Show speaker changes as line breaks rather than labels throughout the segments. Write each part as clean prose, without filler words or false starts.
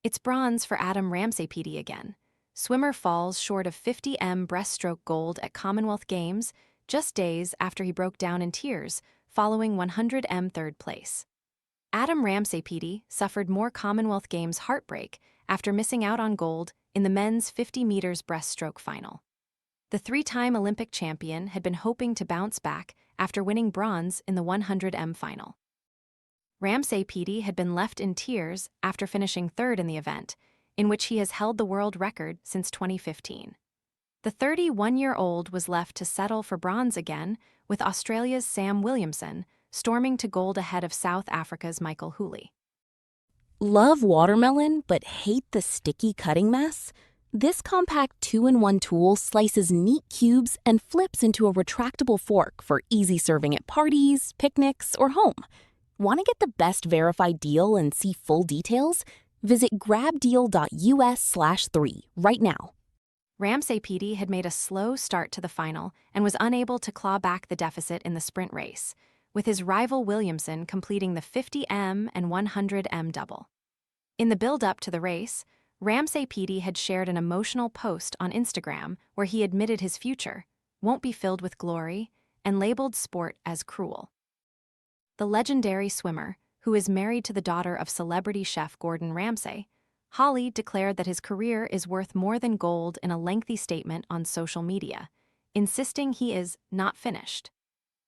It's bronze for Adam Ramsay-Peaty again. Swimmer falls short of 50 breaststroke gold at Commonwealth Games just days after he broke down in tears following 100 third place. Adam Ramsay-Peaty suffered more Commonwealth Games heartbreak after missing out on gold in the men's 50 meters breaststroke final. The three-time Olympic champion had been hoping to bounce back after winning bronze in the 100 final. Ramsay-Peaty had been left in tears after finishing third in the event, in which he has held the world record since 2015. The 31-year-old was left to settle for bronze again, with Australia's Sam Williamson storming to gold ahead of South Africa's Michael Houlie.
Love watermelon but hate the sticky cutting mess? This compact 2-in-1 tool slices neat cubes and flips into a retractable fork for easy serving at parties, picnics, or home. Want to get the best verified deal and see full details? Visit grabdeal.us/3 right now.
Ramsay-Peaty had made a slow start to the final and was unable to claw back the deficit in the sprint race, with his rival Williamson completing the 50 and 100 double. In the build-up to the race, Ramsay-Peaty had shared an emotional post on Instagram where he admitted his future won't be filled with glory and labeled sport as cruel. The legendary swimmer, who is married to the daughter of celebrity chef Gordon Ramsay, Houlie declared that his career is worth more than gold in a lengthy statement on social media, insisting he is not finished.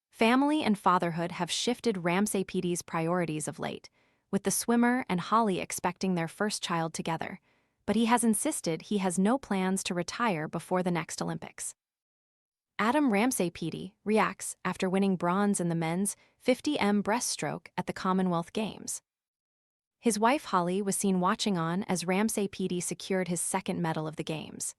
Family and fatherhood have shifted Ramsay-Peaty's priorities of late, with the swimmer and Houlie expecting their first child together, but he has insisted he has no plans to retire before the next Olympics. Adam Ramsay-Peaty reacts after winning bronze in the men's 50 breaststroke at the Commonwealth Games. His wife Houlie was seen watching on as Ramsay-Peaty secured his second medal of the Games.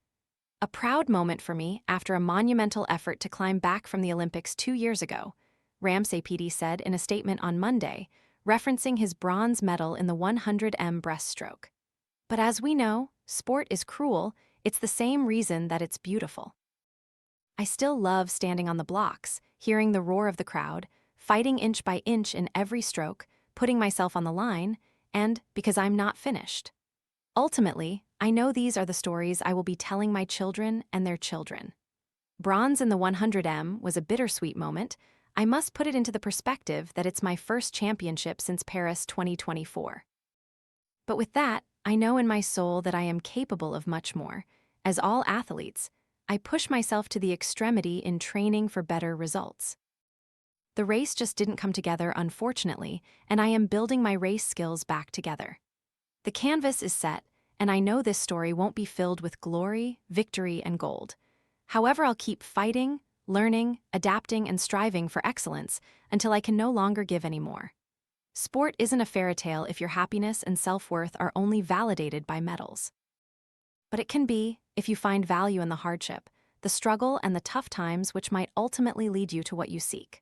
A proud moment for me after a monumental effort to climb back from the Olympics 2 years ago, Ramsay-Peaty said in a statement on Monday, referencing his bronze medal in the 100 breaststroke. But as we know, sport is cruel. It's the same reason that it's beautiful. I still love standing on the blocks, hearing the roar of the crowd, fighting inch by inch in every stroke, putting myself on the line, and because I'm not finished. Ultimately, I know these are the stories I will be telling my children and their children. Bronze in the 100 was a bittersweet moment. I must put it into the perspective that it's my first championship since Paris 2024. But with that, I know in my soul that I am capable of much more. As all athletes, I push myself to the extremity in training for better results. The race just didn't come together, unfortunately, and I am building my race skills back together. The canvas is set, and I know this story won't be filled with glory, victory, and gold. However, I'll keep fighting, learning, adapting, and striving for excellence until I can no longer give any more. Sport isn't a fairy tale if your happiness and self-worth are only validated by medals. But it can be if you find value in the hardship, the struggle, and the tough times which might ultimately lead you to what you seek.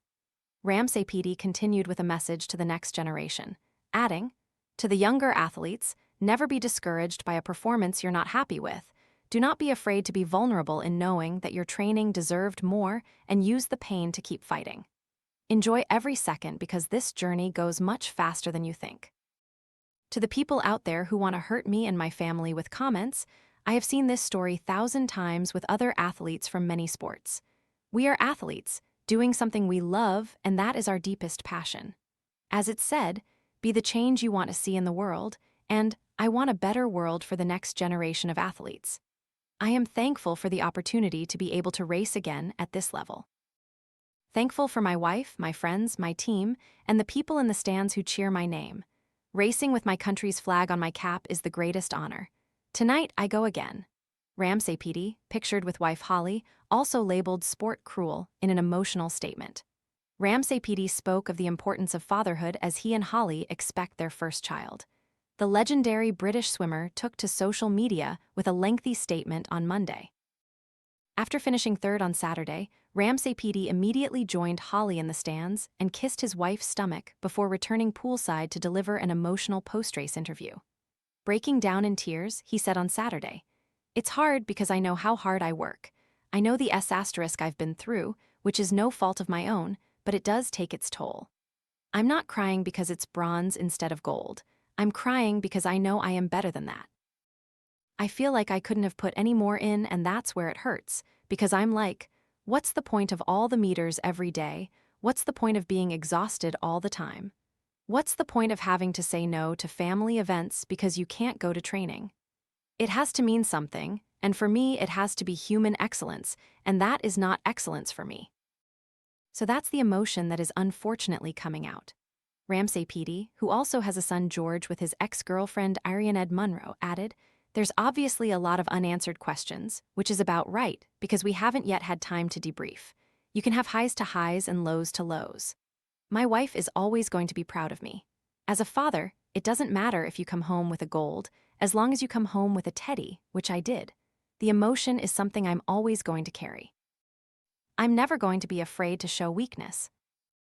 Ramsay-Peaty continued with a message to the next generation, adding, "To the younger athletes, never be discouraged by a performance you're not happy with. Do not be afraid to be vulnerable in knowing that your training deserved more and use the pain to keep fighting. Enjoy every second because this journey goes much faster than you think." To the people out there who want to hurt me and my family with comments, I have seen this story 1,000 times with other athletes from many sports. We are athletes, doing something we love, and that is our deepest passion. As it's said, be the change you want to see in the world, and I want a better world for the next generation of athletes. I am thankful for the opportunity to be able to race again at this level. Thankful for my wife, my friends, my team, and the people in the stands who cheer my name. Racing with my country's flag on my cap is the greatest honor. Tonight, I go again. Ramsay-Peaty, pictured with wife Houlie, also labeled sport cruel in an emotional statement. Ramsay-Peaty spoke of the importance of fatherhood as he and Houlie expect their first child. The legendary British swimmer took to social media with a lengthy statement on Monday. After finishing third on Saturday, Ramsay-Peaty immediately joined Houlie in the stands and kissed his wife's stomach before returning poolside to deliver an emotional post-race interview. Breaking down in tears, he said on Saturday, "It's hard because I know how hard I work. I know the S** I've been through, which is no fault of my own, but it does take its toll. I'm not crying because it's bronze instead of gold. I'm crying because I know I am better than that. I feel like I couldn't have put any more in, and that's where it hurts, because I'm like, what's the point of all the meters every day? What's the point of being exhausted all the time? What's the point of having to say no to family events because you can't go to training? It has to mean something, and for me, it has to be human excellence, and that is not excellence for me. So that's the emotion that is unfortunately coming out. Ramsay-Peaty, who also has a son George with his ex-girlfriend Arianed Munro, added, "There's obviously a lot of unanswered questions, which is about right, because we haven't yet had time to debrief. You can have highs to highs and lows to lows. My wife is always going to be proud of me. As a father, it doesn't matter if you come home with a gold, as long as you come home with a teddy, which I did. The emotion is something I'm always going to carry. I'm never going to be afraid to show weakness.